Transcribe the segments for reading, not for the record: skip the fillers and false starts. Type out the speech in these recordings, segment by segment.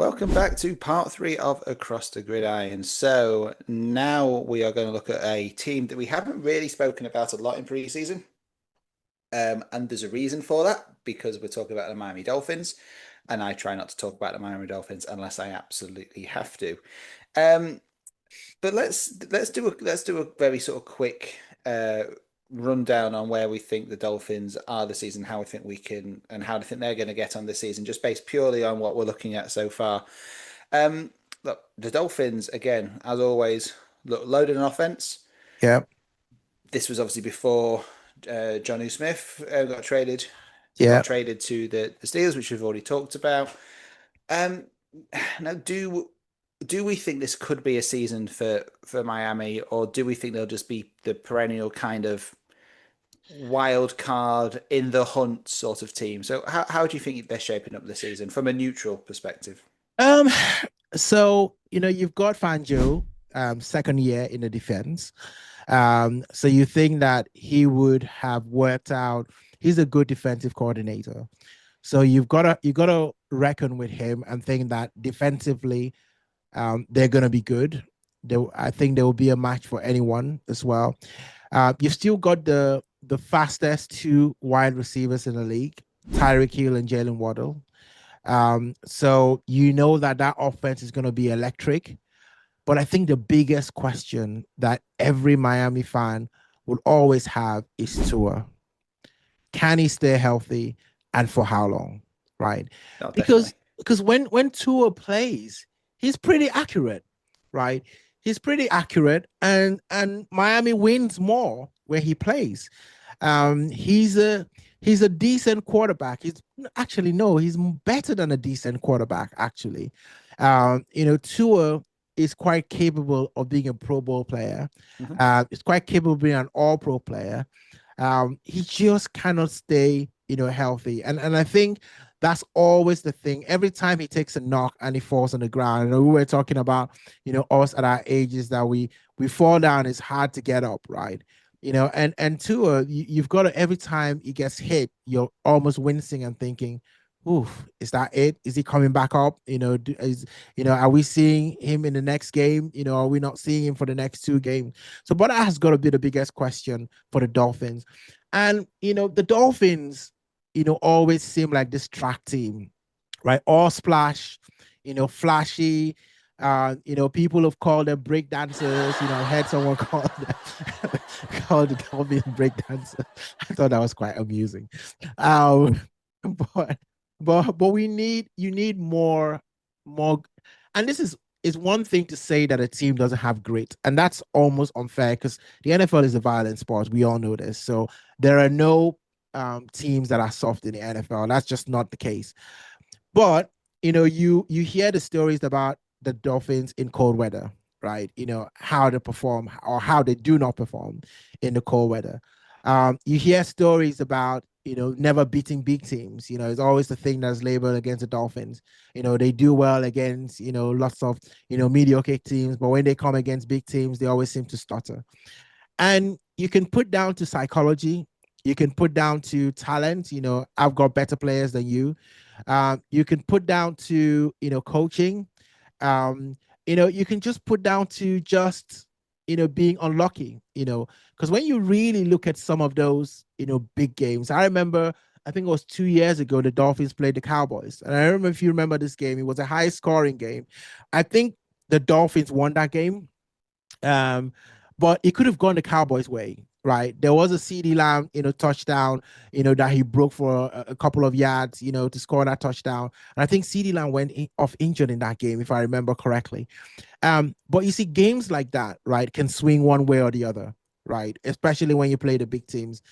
Welcome back to part three of Across the Gridiron. So now we are going to look at a team that we haven't really spoken about a lot in preseason. And there's a reason for that because we're talking about the Miami Dolphins, and I try not to talk about the Miami Dolphins unless I absolutely have to. Um, but let's do a very sort of quick rundown on where we think the Dolphins are this season, how we think we can, and how do think they're going to get on this season, just based purely on what we're looking at so far. Look, the Dolphins again, as always, look loaded an offense. Yeah, This was obviously before Jonnu Smith yeah. got traded to the Steelers, which we've already talked about. Um, now, do we think this could be a season for Miami, or do we think they'll just be the perennial kind of wild card in the hunt sort of team? So, how do you think they're shaping up this season from a neutral perspective? Um, so you've got Fangio, second year in the defense. So you think that he would have worked out. He's a good defensive coordinator. So you gotta reckon with him and think that defensively, they're gonna be good. I think there will be a match for anyone as well. You've still got the fastest two wide receivers in the league, Tyreek Hill and Jalen Waddle. So you know that offense is going to be electric. But I think the biggest question that every Miami fan will always have is Tua. Can he stay healthy and for how long? Right? Oh, Because definitely. because when Tua plays, he's pretty accurate, right? He's pretty accurate, and Miami wins more where he plays. He's a decent quarterback. He's actually no, he's better than a decent quarterback. Actually, Tua is quite capable of being a Pro Bowl player. Hmm. He's quite capable of being an All Pro player. He just cannot stay, healthy, and I think that's always the thing. Every time he takes a knock and he falls on the ground, we were talking about, us at our ages that we fall down, it's hard to get up, right? And Tua, you've got to every time he gets hit, you're almost wincing and thinking, "Oof, is that it? Is he coming back up? Are we seeing him in the next game? Are we not seeing him for the next two games?" So, but that has got to be the biggest question for the Dolphins, and the Dolphins, always seem like this track team, right? All splash, flashy. People have called them break dancers. I heard someone call them called the Dolphins break dancers. I thought that was quite amusing. Um, but but we need you need more, and this is one thing to say that a team doesn't have grit, and that's almost unfair because the NFL is a violent sport. We all know this, so there are no teams that are soft in the NFL. That's just not the case. But you hear the stories about the Dolphins in cold weather, right? How they perform or how they do not perform in the cold weather. You hear stories about never beating big teams. It's always the thing that's labeled against the Dolphins. They do well against lots of mediocre teams, but when they come against big teams, they always seem to stutter. And you can put down to psychology. You can put down to talent. I've got better players than you. You can put down to coaching. Um, you can just put down to just being unlucky. Because when you really look at some of those big games, I remember I think it was 2 years ago the Dolphins played the Cowboys, and I don't remember if you remember this game. It was a high scoring game. I think the Dolphins won that game. Um, but it could have gone the Cowboys' way, right? There was a CD Lamb, touchdown, that he broke for a couple of yards, to score that touchdown. And I think CD Lamb went off injured in that game, if I remember correctly. But you see, games like that, right, can swing one way or the other, right? Especially when you play the big teams.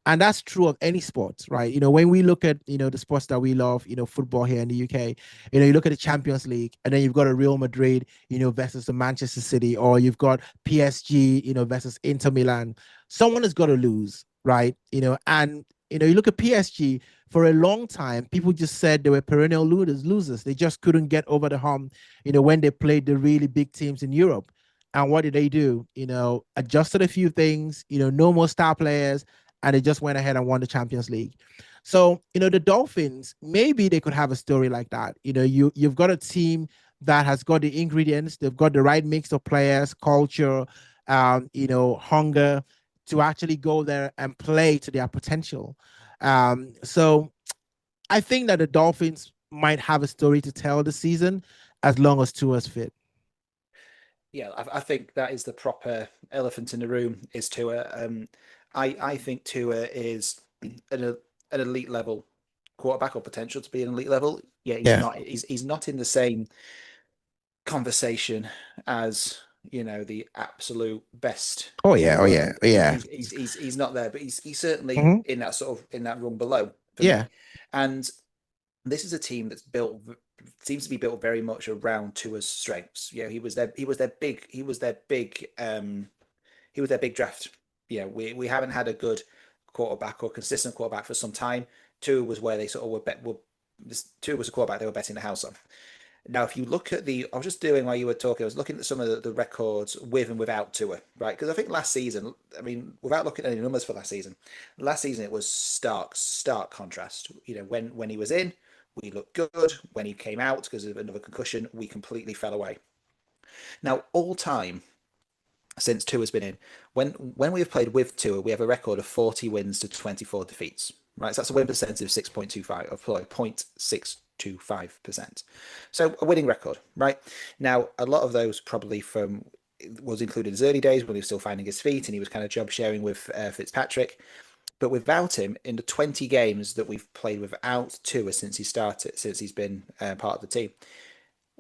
And that's true of any sports, right? When we look at, the sports that we love, football here in the UK, you look at the Champions League and then you've got a Real Madrid, versus the Manchester City, or you've got PSG, versus Inter Milan. Someone has got to lose, right? And, you look at PSG for a long time, people just said they were perennial losers. They just couldn't get over the hump when they played the really big teams in Europe. And what did they do? Adjusted a few things, no more star players, and they just went ahead and won the Champions League. So, the Dolphins, maybe they could have a story like that. You've got a team that has got the ingredients, they've got the right mix of players, culture, hunger to actually go there and play to their potential. So I think that the Dolphins might have a story to tell this season as long as Tua's fit. Yeah, I think that is the proper elephant in the room is Tua. I think Tua is an elite level quarterback or potential to be an elite level. Yeah, he's Yeah. not. He's not in the same conversation as the absolute best Oh in the yeah. Oh world. yeah. Yeah. He's not there, but he's certainly Hmm. in that sort of in that run below for me. Yeah. And this is a team that's built seems to be built very much around Tua's strengths. He was their big draft. We haven't had a good quarterback or consistent quarterback for some time. Tua was where they sort of were Tua was a quarterback they were betting the house on. Now, if you look at I was just doing while you were talking, I was looking at some of the records with and without Tua, right? Because I think last season, I mean, without looking at any numbers for last season it was stark contrast. When he was in, we looked good. When he came out because of another concussion, we completely fell away. Now, all time since Tua's been in, when we have played with Tua, we have a record of 40 wins to 24 defeats. Right, so that's a win percentage of 6.25 of 0.625%. So a winning record, right? Now, a lot of those probably from was included his early days when he was still finding his feet and he was kind of job sharing with Fitzpatrick. But without him, in the 20 games that we've played without Tua since he's been part of the team,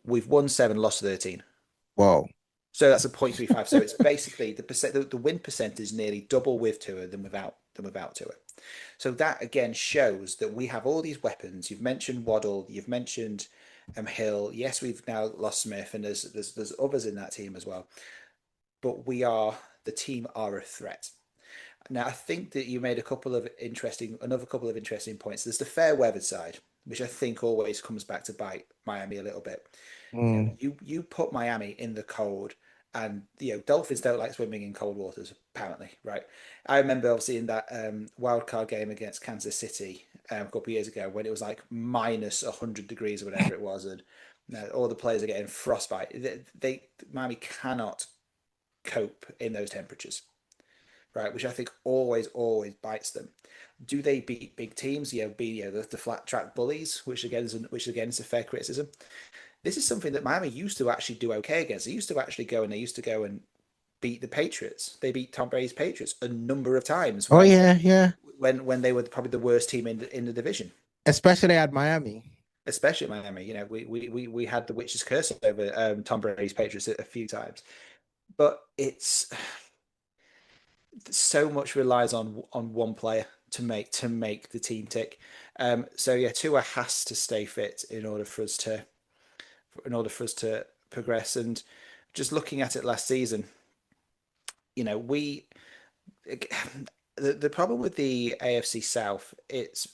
we've won 7, lost 13. Whoa. So that's a 0.35. So it's basically the win percent is nearly double with Tua than without Tua. So that again shows that we have all these weapons. You've mentioned Waddle, you've mentioned Hill. Yes, we've now lost Smith, and there's others in that team as well. But the team are a threat. Now I think that you made another couple of interesting points. There's the fair weather side, which I think always comes back to bite Miami a little bit. Mm. You put Miami in the cold, and Dolphins don't like swimming in cold waters, apparently, right? I remember obviously in that wild card game against Kansas City a couple of years ago when it was like minus 100 degrees or whatever it was, and all the players are getting frostbite. Miami cannot cope in those temperatures, right? Which I think always bites them. Do they beat big teams? The flat track bullies, which again is a fair criticism. This is something that Miami used to actually do okay against. They used to go and beat the Patriots. They beat Tom Brady's Patriots a number of times, Oh right? yeah. Yeah. When they were probably the worst team in the division, Especially at Miami. especially Miami. We had the witch's curse over Tom Brady's Patriots a few times, but it's so much relies on one player to make the team tick. So yeah, Tua has to stay fit in order for us to progress. And just looking at it last season, we the problem with the AFC South, it's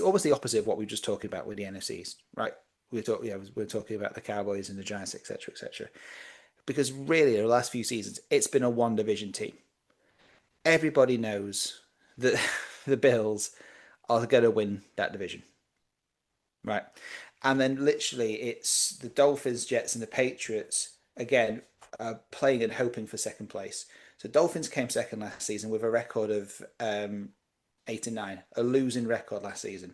almost the opposite of what we were just talking about with the NFC East, right? We're talking about the Cowboys and the Giants, etc., etc. Because really, the last few seasons, it's been a one division team. Everybody knows that the Bills are going to win that division, right? And then literally, it's the Dolphins, Jets, and the Patriots again playing and hoping for second place. So Dolphins came second last season with a record of 8-9, a losing record last season.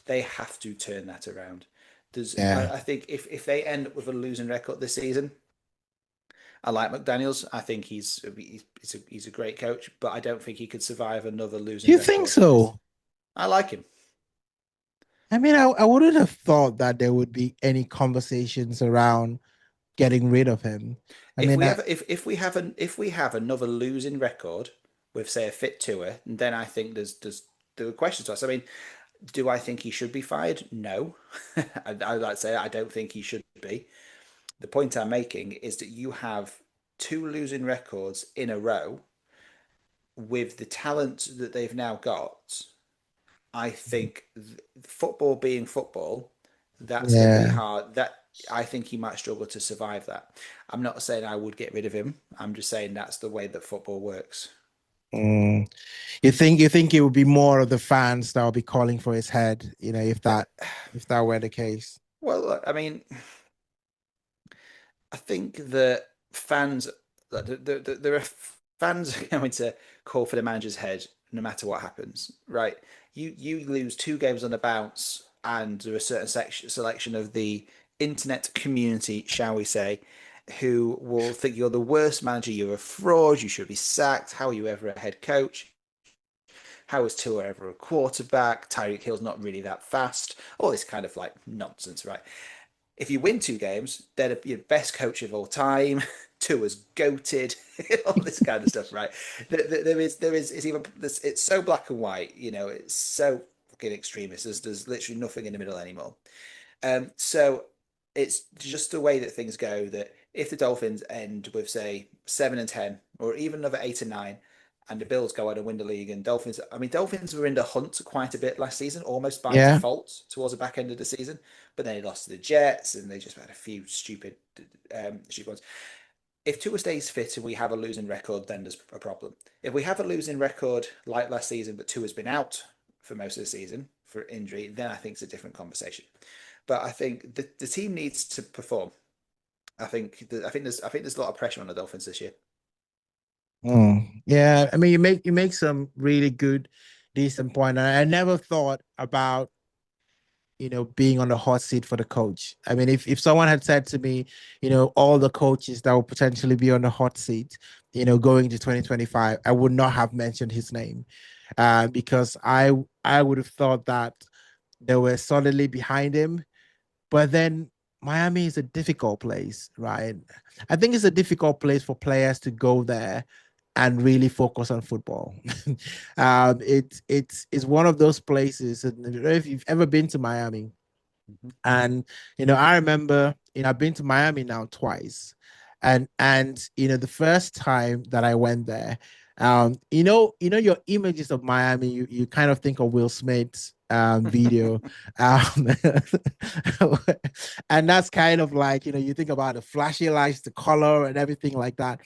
They have to turn that around. Yeah. I think if they end up with a losing record this season, I like McDaniels. I think he's a great coach, but I don't think he could survive another Do losing you think record this. so? I like him. I mean, I wouldn't have thought that there would be any conversations around getting rid of him. I If mean, we have if we have another losing record with say a fit tour, then I think there are questions to us. I mean, do I think he should be fired? No. I like to say I don't think he should be. The point I'm making is that you have two losing records in a row with the talent that they've now got. I think football being football, that's going to be yeah. hard. That I think he might struggle to survive that. I'm not saying I would get rid of him. I'm just saying that's the way that football works. Mm. You think it would be more of the fans that will be calling for his head, if that were the case. Well, look, I mean, I think that fans, there are fans going to call for the manager's head no matter what happens, right? You lose two games on the bounce, and there are a certain selection of the internet community, shall we say, who will think you're the worst manager, you're a fraud, you should be sacked. How are you ever a head coach? How was Tua ever a quarterback? Tyreek Hill's not really that fast. All this kind of like nonsense, right? If you win two games, they're your best coach of all time. Tua's goated, all this kind of stuff, right? It's even it's so black and white, it's so fucking extremist. There's literally nothing in the middle anymore. So it's just the way that things go. That if the Dolphins end with say 7-10, or even another 8-9, and the Bills go out and win the league, and Dolphins were in the hunt quite a bit last season, almost by Yeah. default towards the back end of the season, but then they lost to the Jets, and they just had a few stupid ones. If Tua stays fit and we have a losing record, then there's a problem. If we have a losing record like last season, but Tua's been out for most of the season for injury, then I think it's a different conversation. But I think the team needs to perform. I think there's a lot of pressure on the Dolphins this year. Yeah, I mean, you make some really good, decent point. And I never thought about, being on the hot seat for the coach. I mean, if someone had said to me, all the coaches that will potentially be on the hot seat, going to 2025, I would not have mentioned his name, because I would have thought that they were solidly behind him. But then Miami is a difficult place, right? I think it's a difficult place for players to go there and really focus on football. It's one of those places. And I don't know if you've ever been to Miami, Mm-hmm. and I remember, I've been to Miami now twice. And the first time that I went there, your images of Miami, you kind of think of Will Smith's video. Um, and that's kind of like, you think about the flashy lights, the color and everything like that.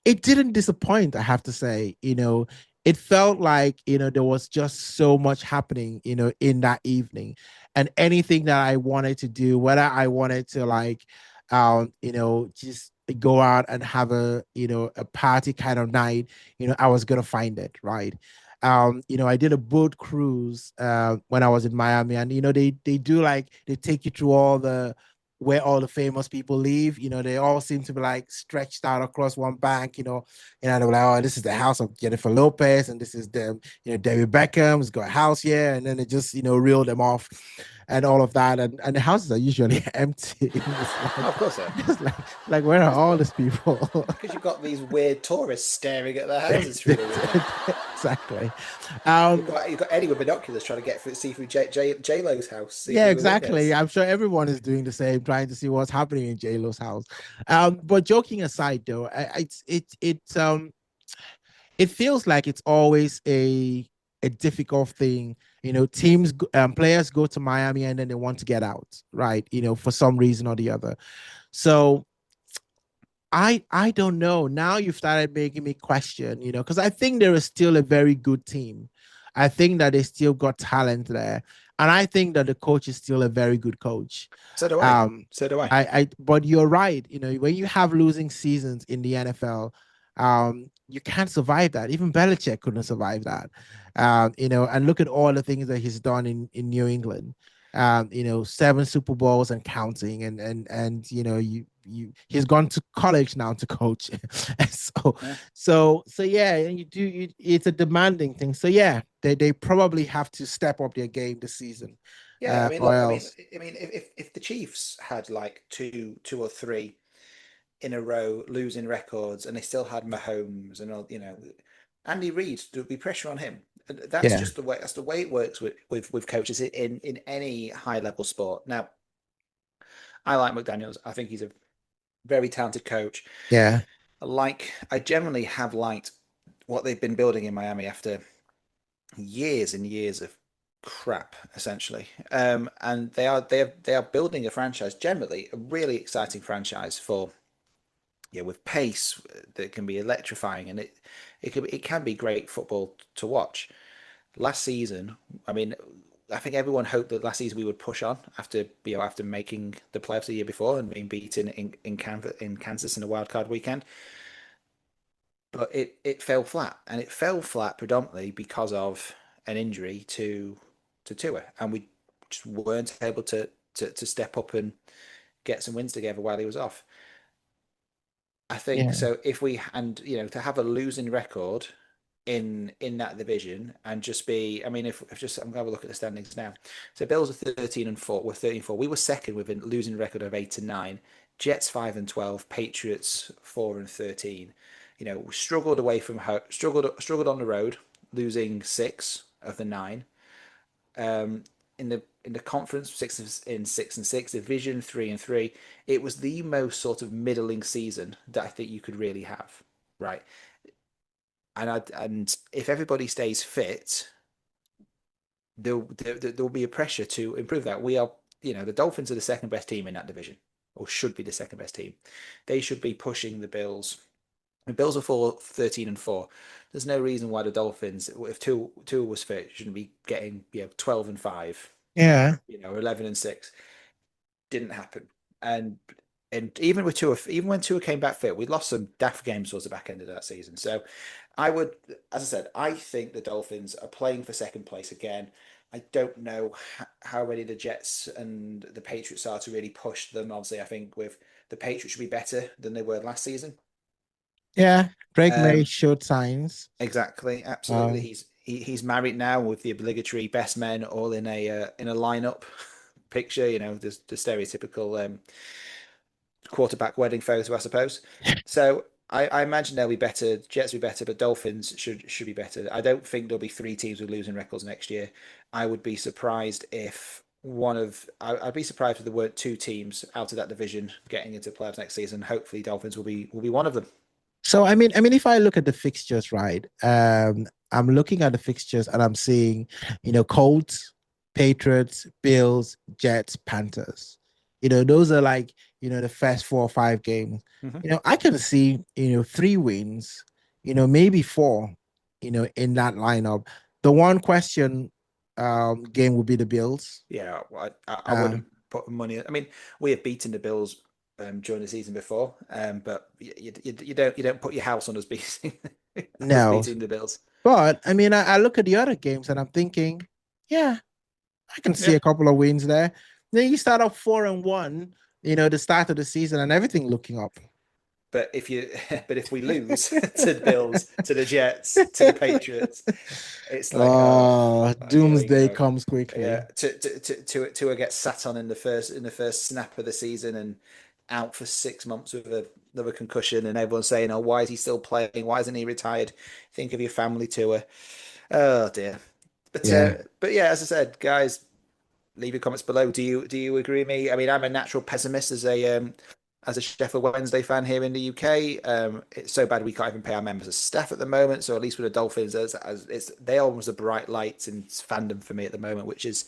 It didn't disappoint, I have to say. It felt like, there was just so much happening, in that evening. And anything that I wanted to do, whether I wanted to like, just go out and have a party kind of night, I was gonna find it, right? I did a boat cruise when I was in Miami, and they do like they take you through all the where all the famous people live. They all seem to be like stretched out across one bank. They're like, oh, this is the house of Jennifer Lopez, and this is David Beckham's got a house here, and then they just reel them off, and all of that, and the houses are usually empty. It's Oh, like, of course, so. it's like where are Because all these people? because you've got these weird tourists staring at their houses through the window. Exactly. You've Um, got you've got Eddie with binoculars trying to see through J Lo's house, see Yeah, through the exactly. windows. I'm sure everyone is doing the same, trying to see what's happening in JLo's house. But joking aside, though, it feels like it's always a difficult thing. Players go to Miami and then they want to get out, right? For some reason or the other. So I don't know. Now you've started making me question, because I think there is still a very good team. I think that they still got talent there. And I think that the coach is still a very good coach. So do I. Um, So do I. but you're right. When you have losing seasons in the NFL, you can't survive that. Even Belichick couldn't survive that. And look at all the things that he's done in New England. 7 Super Bowls and counting, and he's gone to college now to coach. And Yeah. so yeah, and it's a demanding thing. So yeah, they probably have to step up their game this season, Yeah, I mean, or look, I mean, else. I mean, if the Chiefs had like two or three in a row losing records, and they still had Mahomes and all, Andy Reid, there'd be pressure on him. That's Yeah, just the way. That's the way it works with coaches in any high level sport. Now, I like McDaniel's. I think he's a very talented coach. yeah, I generally have liked what they've been building in Miami after years and years of crap, essentially. And they are building a franchise, generally a really exciting franchise for with pace that can be electrifying, and it can be great football to watch. Last season, I mean, I think everyone hoped that last season we would push on after after making the playoffs the year before and being beaten in Kansas in a wild card weekend. But it fell flat, and it fell flat predominantly because of an injury to Tua, and we just weren't able to step up and get some wins together while he was off. I think Yeah. so. If we and to have a losing record in that division and just be, I mean, if just I'm gonna have a look at the standings now. So Bills are 13-4. We're 13-4. We were second with a losing record of 8-9. Jets 5-12. Patriots 4-13. We struggled away from home, struggled on the road, losing 6 of the 9. Um, in the conference, 6-6. Division 3-3. It was the most sort of middling season that I think you could really have, right? And if everybody stays fit, there'll be a pressure to improve that. We are, the Dolphins are the second best team in that division, or should be the second best team. They should be pushing the Bills. The Bills are 13-4. There's no reason why the Dolphins, if two was fit, shouldn't be getting 12-5, Yeah. 11-6. Didn't happen. And even with Tua, even when Tua came back fit, we lost some daft games towards the back end of that season. So I would, as I said, I think the Dolphins are playing for second place again. I don't know how ready the Jets and the Patriots are to really push them. Obviously, I think with the Patriots should be better than they were last season. Yeah. Drake May Um, showed signs. exactly, absolutely. Um, He's married now with the obligatory best men all in a lineup picture. The stereotypical quarterback wedding photo, I suppose. So I imagine they'll be better. Jets will be better, but Dolphins should be better. I don't think there'll be three teams with losing records next year. I would be surprised if I'd be surprised if there weren't two teams out of that division getting into playoffs next season. Hopefully, Dolphins will be one of them. so I mean, if I look at the fixtures, right? I'm looking at the fixtures and I'm seeing, Colts, Patriots, Bills, Jets, Panthers. Those are like, the first 4 or 5 games. Mm-hmm. I can see, 3 wins, maybe four, in that lineup. The one question game would be the Bills. Yeah, I Uh, wouldn't put money. I mean, we have beaten the Bills during the season before, but you don't put your house on us beating us no, beating the Bills. but I mean, I look at the other games and I'm thinking, yeah, I can see Yeah. a couple of wins there. Then you start off 4-1, the start of the season and everything looking up. But if we lose to the Bills, to the Jets, to the Patriots, it's like, oh, here we Doomsday go. comes Yeah, quickly. to get sat on in the first snap of the season and out for 6 months with another concussion, and everyone's saying, "Oh, why is he still playing? Why isn't he retired?" Think of your family tour. Oh dear. But Yeah. but yeah, as I said, guys, leave your comments below. Do you agree with me? I mean, I'm a natural pessimist as a Sheffield Wednesday fan here in the UK. It's so bad we can't even pay our members as staff at the moment. So at least with the Dolphins, as they are almost a bright light in fandom for me at the moment, which is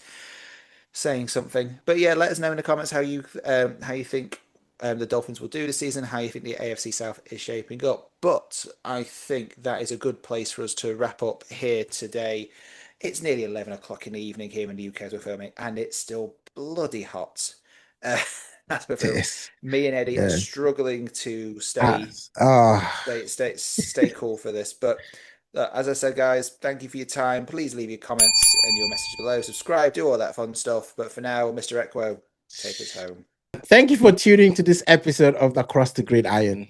saying something. But yeah, let us know in the comments how you think the Dolphins will do this season, how you think the AFC South is shaping up. But I think that is a good place for us to wrap up here today. It's nearly 11 o'clock in the evening here in the UK as we're filming, and it's still bloody hot. Uh, as we're filming, This. me and Eddie are Yeah. struggling to Ah, stay ah. stay cool for this. But as I said, guys, thank you for your time. Please leave your comments and your message below. Subscribe, do all that fun stuff. But for now, Mr. Equo, take us home. Thank you for tuning to this episode of Across the Gridiron.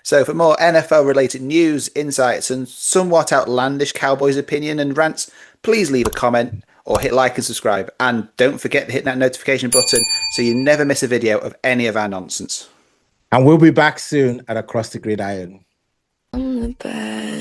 So, for more NFL related news, insights, and somewhat outlandish Cowboys opinion and rants, please leave a comment or hit like and subscribe. And don't forget to hit that notification button so you never miss a video of any of our nonsense. And we'll be back soon at Across the Gridiron. On the bed.